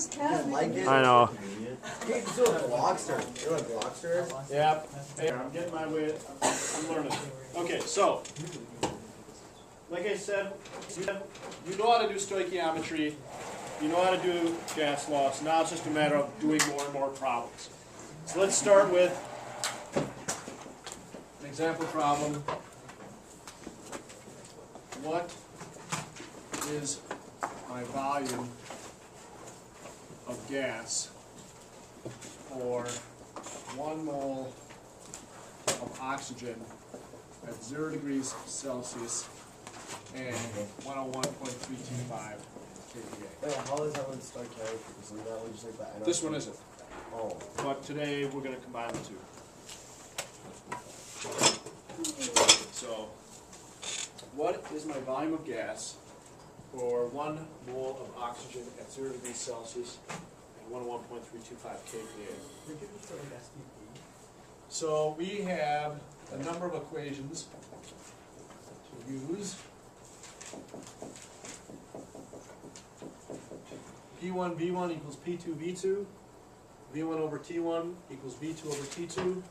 just have Like it. I know. Hey, so like Blockster. You're like Blockster? Yep. Hey, I'm getting my way. I'm learning. Okay, so like I said, you know how to do stoichiometry. You know how to do gas laws. Now it's just a matter of doing more and more problems. So let's start with an example problem. What is my volume of gas for 1 mole of oxygen at 0 degrees Celsius and 101.325 kPa? Wait, how is that one stoichiometry? Isn't that one just like the NO2? This one isn't. Oh. But today we're going to combine the two. So, what is my volume of gas for 1 mole of oxygen at 0 degrees Celsius and 101.325 kPa? So we have a number of equations to use. P1 V1 equals P2 V2. V1 over T1 equals V2 over T2.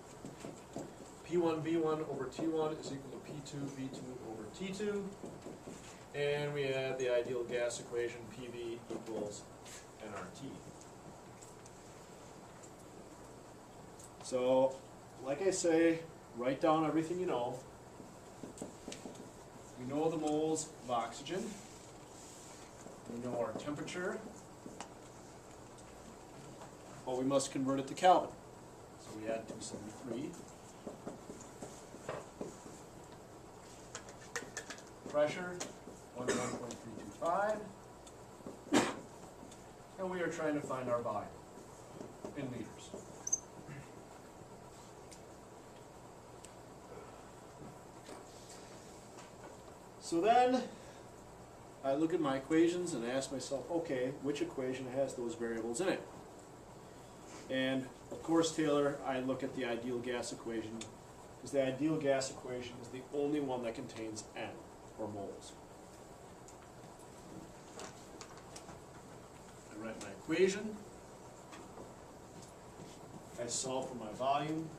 P1 V1 over T1 is equal to P2 V2 over T2. And we have the ideal gas equation, PV equals nRT. So, like I say, write down everything you know. We know the moles of oxygen. We know our temperature. But we must convert it to Kelvin. So we add 273. Pressure, 101.325. And we are trying to find our volume in liters. So then, I look at my equations and ask myself, okay, which equation has those variables in it? And of course, Taylor, I look at the ideal gas equation, because the ideal gas equation is the only one that contains N, or moles. I write my equation, I solve for my volume,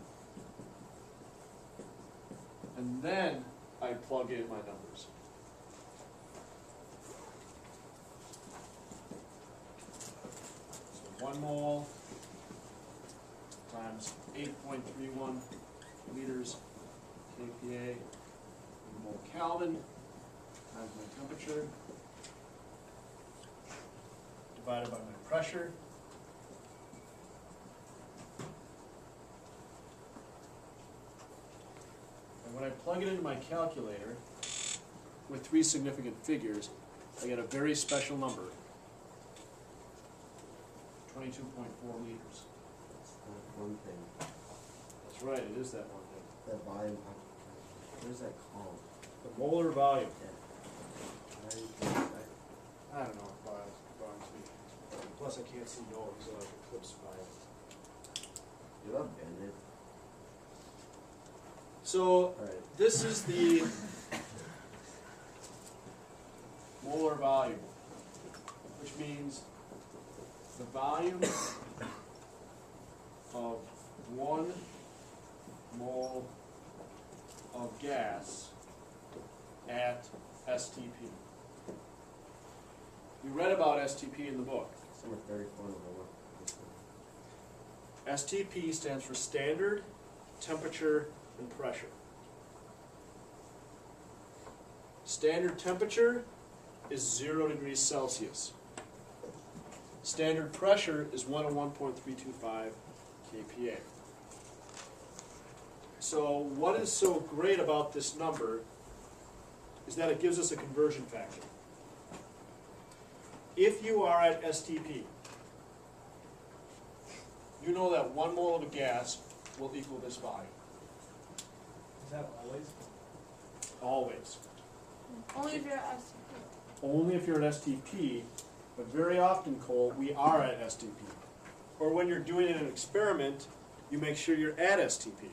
and then I plug in my numbers. So 1 mole times 8.31 liters kPa in mole Kelvin times my temperature divided by my pressure. And when I plug it into my calculator with 3 significant figures, I get a very special number, 22.4 liters. One thing. That's right, it is that one thing. That volume. What is that called? The molar volume. Yeah. I don't know if volume speed. Plus I can't see no because I like eclipsed by it. You love Bandit. So Alright. this is the molar volume, which means the volume of 1 mole of gas at STP. We read about STP in the book. Number 34 in the book. STP stands for standard, temperature, and pressure. Standard temperature is 0 degrees Celsius. Standard pressure is 101.325 kPa. So what is so great about this number is that it gives us a conversion factor. If you are at STP, you know that 1 mole of a gas will equal this volume. Is that always? Always. only if you're at STP. Only if you're at STP, but very often, Cole, we are at STP. Or when you're doing an experiment, you make sure you're at STP.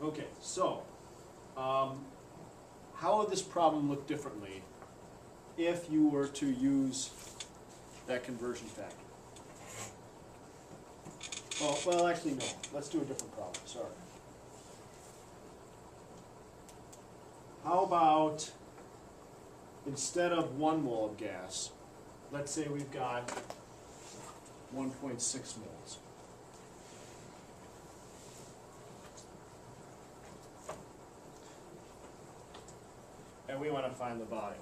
Okay, so, how would this problem look differently if you were to use that conversion factor? Oh, well, actually, no. Let's do a different problem, sorry. How about, instead of 1 mole of gas, let's say we've got 1.6 moles. And we want to find the volume.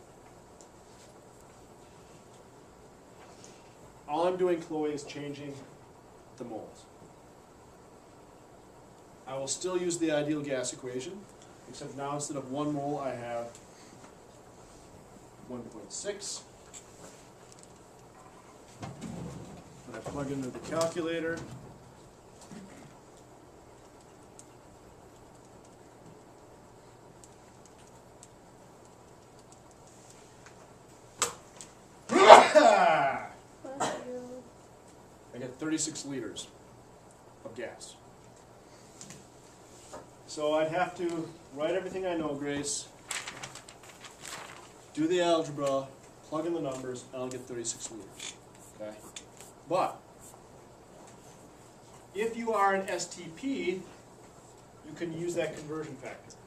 All I'm doing, Chloe, is changing the moles. I will still use the ideal gas equation, except now instead of 1 mole I have 1.6. When I plug into the calculator, I get 36 liters of gas. So I'd have to write everything I know, Grace, do the algebra, plug in the numbers, and I'll get 36 liters. Okay? But if you are an STP, you can use that conversion factor.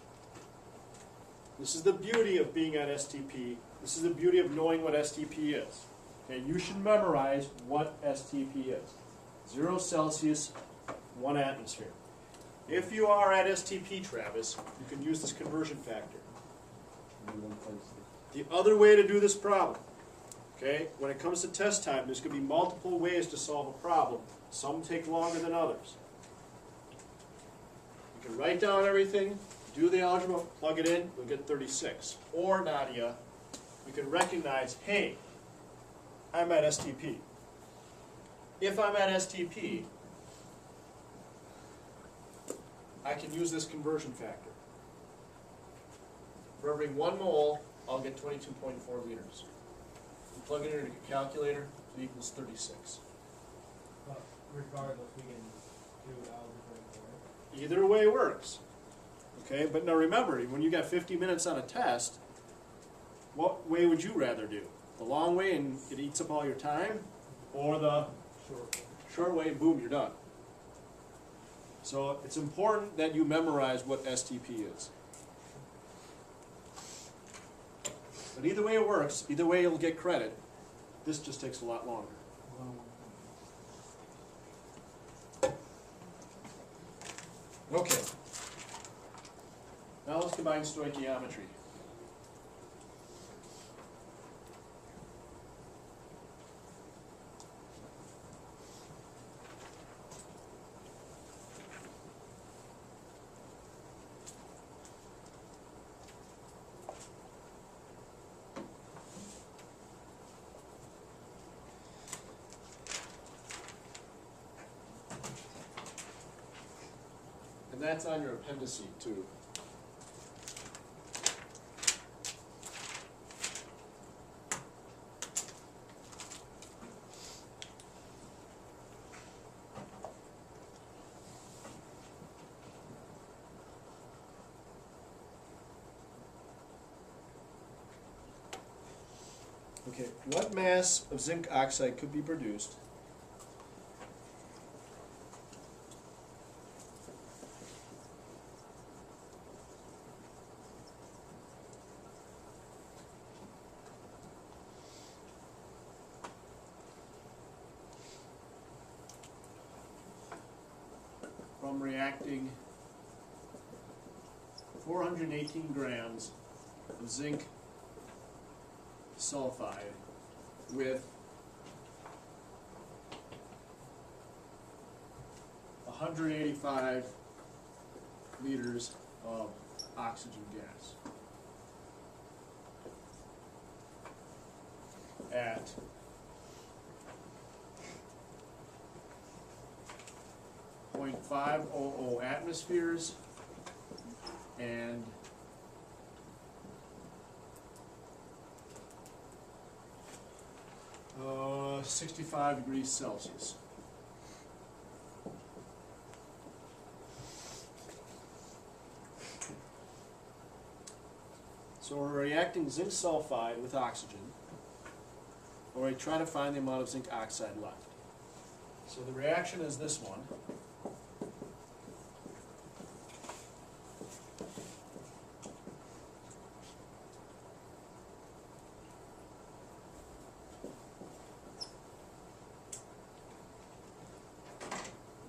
This is the beauty of being at STP. This is the beauty of knowing what STP is. Okay, you should memorize what STP is. 0 Celsius, 1 atmosphere. If you are at STP, Travis, you can use this conversion factor. The other way to do this problem, okay, when it comes to test time, there's going to be multiple ways to solve a problem. Some take longer than others. You can write down everything, do the algebra, plug it in, you'll get 36. Or, Nadia, you can recognize, hey, I'm at STP. If I'm at STP, I can use this conversion factor. For every 1 mole, I'll get 22.4 liters. You plug it into your calculator, it equals 36. But regardless, we can do algebra, right? Either way works. Okay, but now remember, when you got 50 minutes on a test, what way would you rather do? The long way and it eats up all your time, or the short way and boom, you're done. So it's important that you memorize what STP is. But either way it works, either way you'll get credit. This just takes a lot longer. Okay. Now let's combine stoichiometry. And that's on your appendice too. Okay, what mass of zinc oxide could be produced from reacting 418 grams of zinc sulfide with 185 liters of oxygen gas at 0.500 atmospheres and 65 degrees Celsius. So we're reacting zinc sulfide with oxygen, or we try to find the amount of zinc oxide left. So the reaction is this one.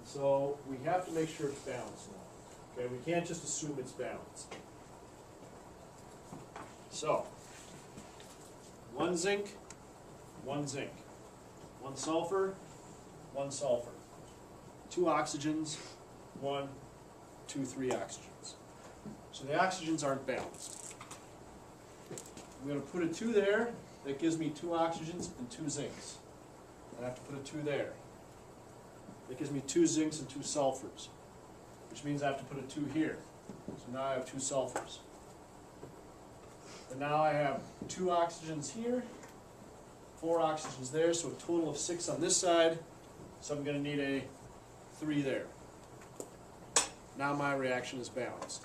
So we have to make sure it's balanced now. Okay, we can't just assume it's balanced. So, one zinc, one zinc. One sulfur, one sulfur. Two oxygens, 1, 2, 3 oxygens. So the oxygens aren't balanced. I'm going to put a 2 there. That gives me 2 oxygens and 2 zincs. I have to put a 2 there. That gives me 2 zincs and 2 sulfurs, which means I have to put a 2 here. So now I have 2 sulfurs. And now I have 2 oxygens here, 4 oxygens there, so a total of 6 on this side. So I'm going to need a 3 there. Now my reaction is balanced.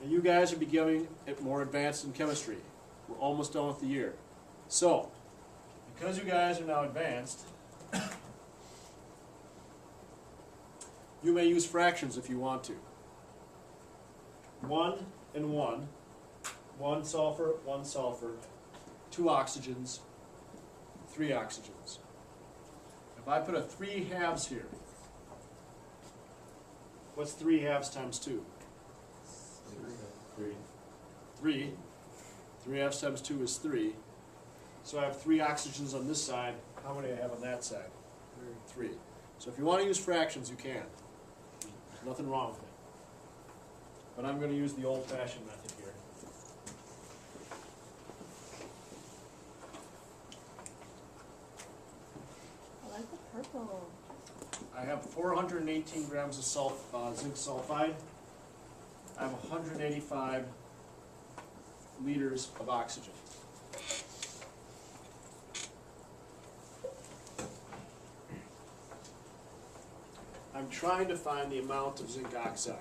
And you guys are becoming more advanced in chemistry. We're almost done with the year. So, because you guys are now advanced, you may use fractions if you want to. 1 and 1. 1 sulfur, 2 oxygens, 3 oxygens. If I put a 3 halves here, what's 3 halves times 2? 3. 3. 3 halves times 2 is 3. So I have 3 oxygens on this side. How many do I have on that side? 3. So if you want to use fractions, you can. There's nothing wrong with it. But I'm going to use the old-fashioned method here. I like the purple. I have 418 grams of zinc sulfide. I have 185 liters of oxygen. I'm trying to find the amount of zinc oxide.